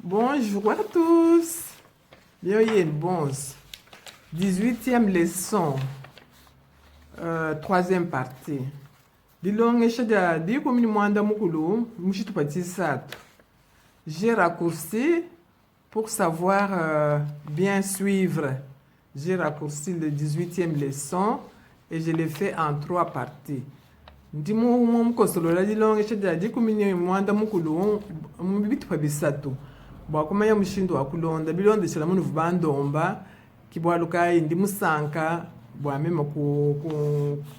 Bonjour à tous. Bienvenue, bons. 18e leçon. Troisième partie. Dilonge shada di komini mwanda mukulu mshitu pati sato. J'ai raccourci pour savoir bien suivre. J'ai raccourci le 18e leçon et je l'ai fait en 3 parties. Ndimu mukosolola dilonge shada di komini mwanda mukulu mbitu pa bisato. Bwakumanya mushindo wakulonda bilonda shila munu vubandomba kibwaluka indi musanka bwamema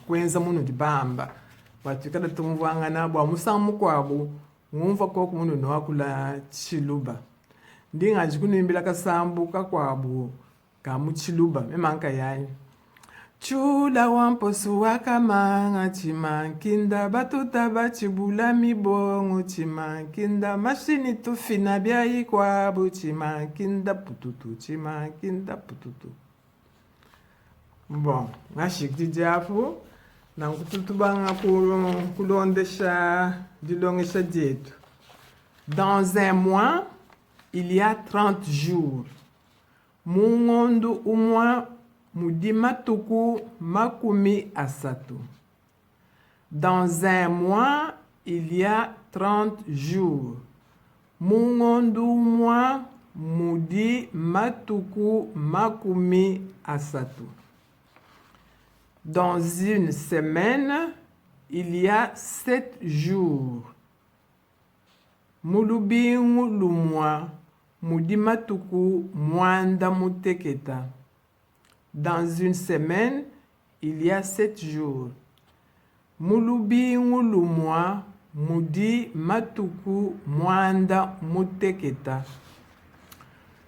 kwenza munu dibamba bwatukada tumuvangana bwa musamu kwabu ngumva koko munu nwakula chiluba ndingaji kunimbila kasambu kakwabu kamu chiluba memanka yani chula wamposu wakamanga chimankinda batuta bachibula mibongo chimankinda mashini tufina byayi kwabu chimankinda pututu chimankinda pututu. Bon, ngashikti jafu na nkututubanga kulondesha dilongesha dietu. Dans un mois, il y a 30 jours. Mungondu umwa mudima tuku makumi asatu. Dans un mois, il y a 30 jours. Mungondu umwa mudi matuku makumi asatu. Dans une semaine, il y a 7 jours. Mulubingu lumwa mudima tuku mwanda muteketa. Dans une semaine, il y a 7 jours. Mulubi ngulumwa mudi matuku mwanda muteketa.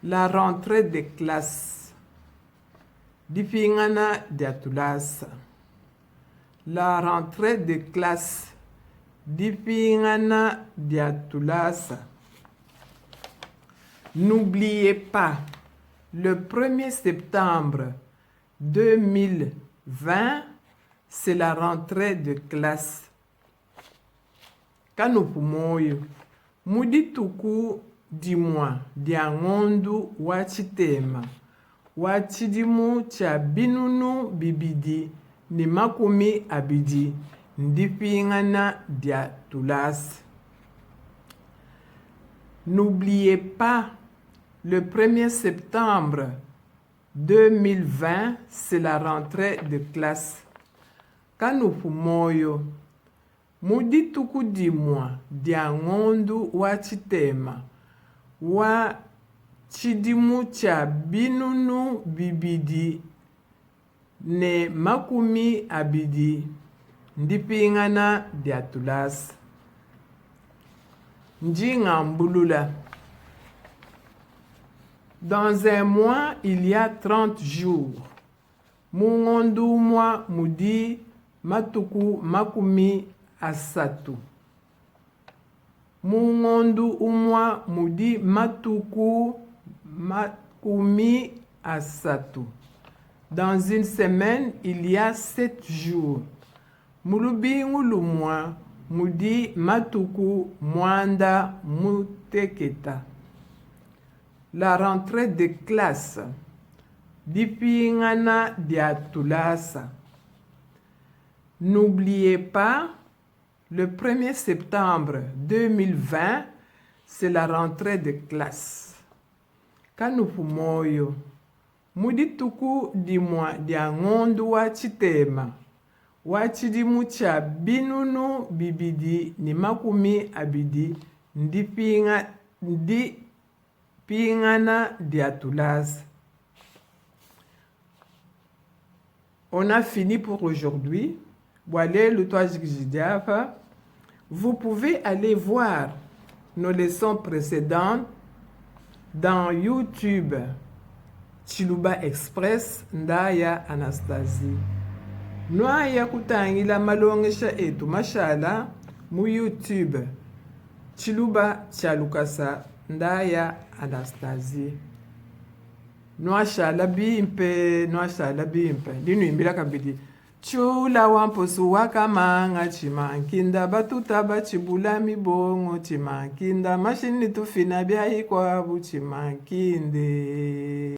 La rentrée des classes. Dipingana diatulasa. La rentrée des classes. Dipingana diatulasa. N'oubliez pas, le 1er septembre 2020, c'est la rentrée de classe. Kanupumoyo, mudituku dimwa diangondu wachitema. Wachidimu cha binunu bibidi ni makumi abidi ndipingana dia tulas. N'oubliez pas, le 1er septembre 2020, c'est la rentrée de classe. Kanupu moyo, mudituku dimwa diangondu wachitema. Wa chidimu cha binunu bibidi ne makumi abidi ndipingana diatulas. Njinga mbulula. Dans un mois, il y a 30 jours. Mungondu mwa mudi matuku makumi asatu. Mungondu umwa mudi matuku makumi asatu. Dans une semaine, il y a 7 jours. Mulubi ngulumwa mudi matuku mwanda muteketa. La rentrée de classe. Dipingana diatulasa. N'oubliez pas, le 1er septembre 2020, c'est la rentrée de classe. Kanupumoyo. Mudituku dimwa diangondu wachitema. Wachidimu cha binunu bibidi ni makumi abidi ndipingana diatulas. On a fini pour aujourd'hui. Voilà le toit. Vous pouvez aller voir nos leçons précédentes dans YouTube. Chiluba Express Ndaya Anastasie. Noaya kutangila malongesha etu mashala mu YouTube. Chiluba Chalukasa Ndaya Anastasie. Noashala bimpe. Dinu imbila kabidi. Chula wamposu wakamanga chimankinda batuta bachibula mibongo chimankinda mashini tufina byaikwabu chimankinde.